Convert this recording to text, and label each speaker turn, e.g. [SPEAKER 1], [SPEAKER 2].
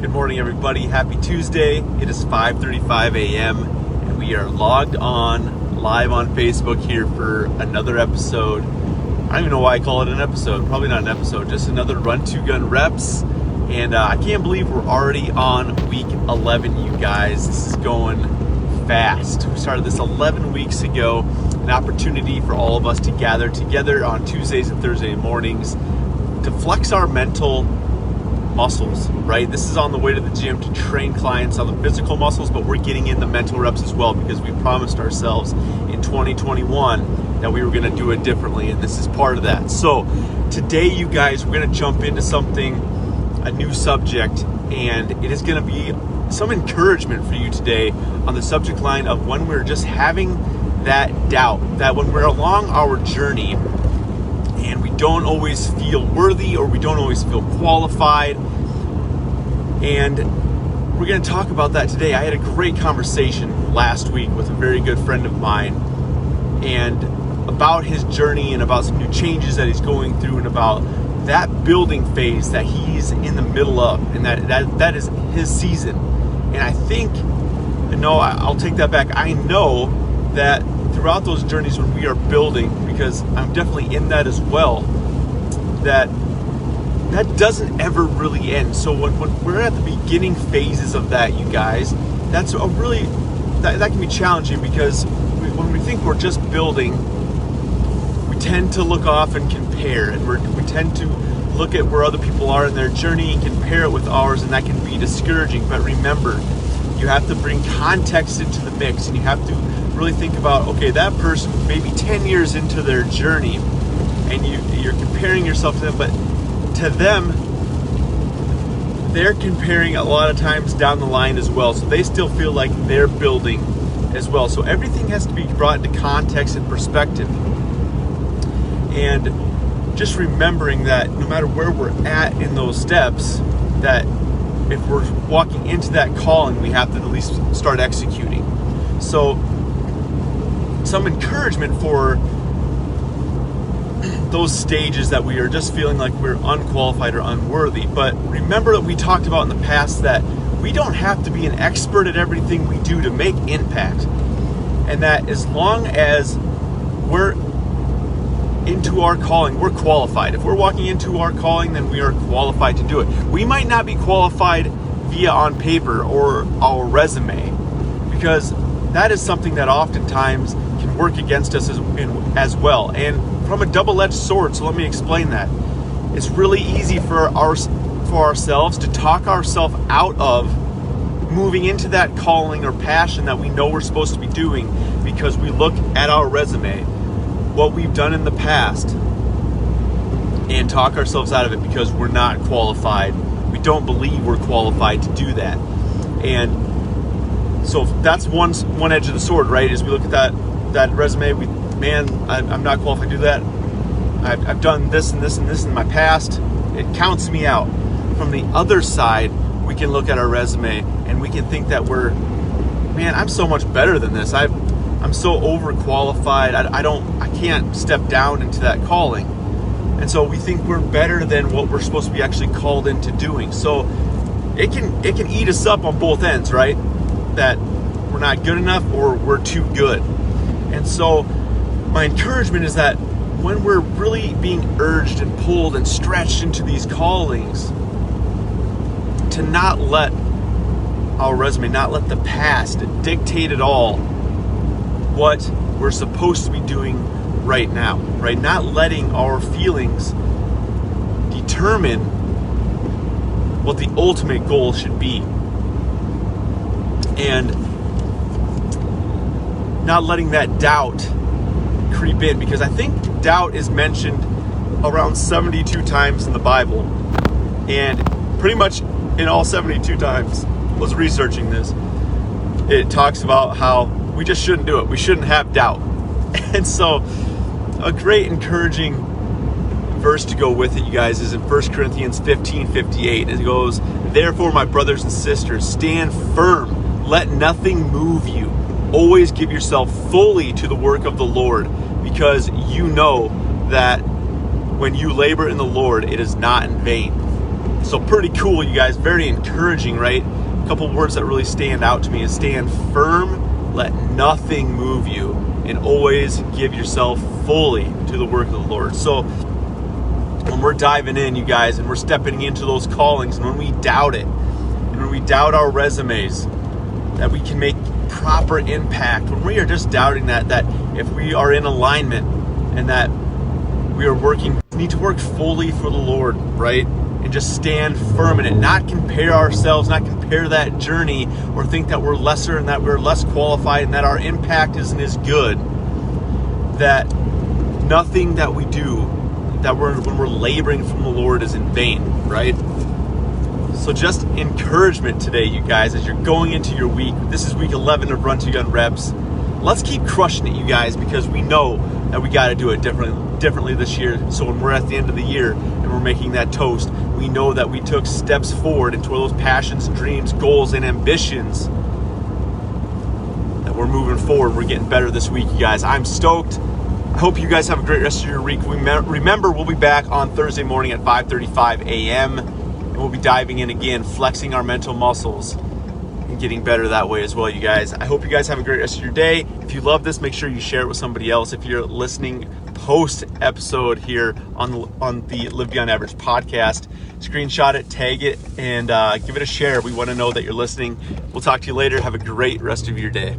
[SPEAKER 1] Good morning, everybody. Happy Tuesday. It is 5:35 a.m. and we are logged on live on Facebook here for another episode. I don't even know why I call it an episode. Probably not an episode, just another Run to Gun Reps. And I can't believe we're already on week 11, you guys. This is going fast. We started this 11 weeks ago. An opportunity for all of us to gather together on Tuesdays and Thursday mornings to flex our mental muscles, right? This is on the way to the gym to train clients on the physical muscles, but we're getting in the mental reps as well because we promised ourselves in 2021 that we were going to do it differently, and this is part of that. So today, you guys, we're going to jump into a new subject, and it is going to be some encouragement for you today on the subject line of when we're just having that doubt, that when we're along our journey and we don't always feel worthy or we don't always feel qualified. And we're going to talk about that today. I had a great conversation last week with a very good friend of mine, and about his journey and about some new changes that he's going through and about that building phase that he's in the middle of, and that is his season. And I think, I'll take that back. I know that throughout those journeys when we are building, because I'm definitely in that as well, that doesn't ever really end. So when we're at the beginning phases of that, you guys, that's a really, that can be challenging because when we think we're just building, we tend to look off and compare, and we tend to look at where other people are in their journey and compare it with ours, and that can be discouraging. But remember, you have to bring context into the mix, and you have to really think about, okay, that person maybe 10 years into their journey, and you're comparing yourself to them, but to them, they're comparing a lot of times down the line as well, so they still feel like they're building as well. So everything has to be brought into context and perspective, and just remembering that no matter where we're at in those steps, that if we're walking into that calling, we have to at least start executing. So some encouragement for those stages that we are just feeling like we're unqualified or unworthy. But remember that we talked about in the past that we don't have to be an expert at everything we do to make impact. And that as long as we're into our calling, we're qualified. If we're walking into our calling, then we are qualified to do it. We might not be qualified via on paper or our resume, because that is something that oftentimes can work against us as well. And from a double-edged sword, so let me explain that. It's really easy for ourselves to talk ourselves out of moving into that calling or passion that we know we're supposed to be doing because we look at our resume, what we've done in the past, and talk ourselves out of it because we're not qualified. We don't believe we're qualified to do that. And so that's one edge of the sword, right? Is we look at that resume, I'm not qualified to do that. I've done this and this and this in my past. It counts me out. From the other side, we can look at our resume and we can think that I'm so much better than this. I'm so overqualified. I can't step down into that calling. And so we think we're better than what we're supposed to be actually called into doing. So it can eat us up on both ends, right? That we're not good enough or we're too good. And so my encouragement is that when we're really being urged and pulled and stretched into these callings, to not let our resume, not let the past dictate at all what we're supposed to be doing right now, right? Not letting our feelings determine what the ultimate goal should be. And not letting that doubt creep in, because I think doubt is mentioned around 72 times in the Bible, and pretty much in all 72 times, was researching this, it talks about how we just shouldn't do it. We shouldn't have doubt. And so a great encouraging verse to go with it, you guys, is in 1 Corinthians 15:58. It goes, "Therefore, my brothers and sisters, stand firm. Let nothing move you. Always give yourself fully to the work of the Lord, because you know that when you labor in the Lord, it is not in vain." So pretty cool, you guys. Very encouraging, right? A couple words that really stand out to me is stand firm, let nothing move you, and always give yourself fully to the work of the Lord. So when we're diving in, you guys, and we're stepping into those callings, and when we doubt it, and when we doubt our resumes, that we can make proper impact, when we are just doubting that if we are in alignment and that we are need to work fully for the Lord, right? And just stand firm in it, not compare ourselves, not compare that journey, or think that we're lesser and that we're less qualified and that our impact isn't as good. That nothing that we do, when we're laboring from the Lord, is in vain, right? So just encouragement today, you guys, as you're going into your week. This is week 11 of Run to Gun Reps. Let's keep crushing it, you guys, because we know that we got to do it differently this year. So when we're at the end of the year and we're making that toast, we know that we took steps forward into those passions, dreams, goals, and ambitions, that we're moving forward. We're getting better this week, you guys. I'm stoked. I hope you guys have a great rest of your week. Remember, we'll be back on Thursday morning at 5:35 a.m. and we'll be diving in again, flexing our mental muscles and getting better that way as well, you guys. I hope you guys have a great rest of your day. If you love this, make sure you share it with somebody else. If you're listening post episode here on the Live Beyond Average podcast, screenshot it, tag it, and give it a share. We want to know that you're listening. We'll talk to you later. Have a great rest of your day.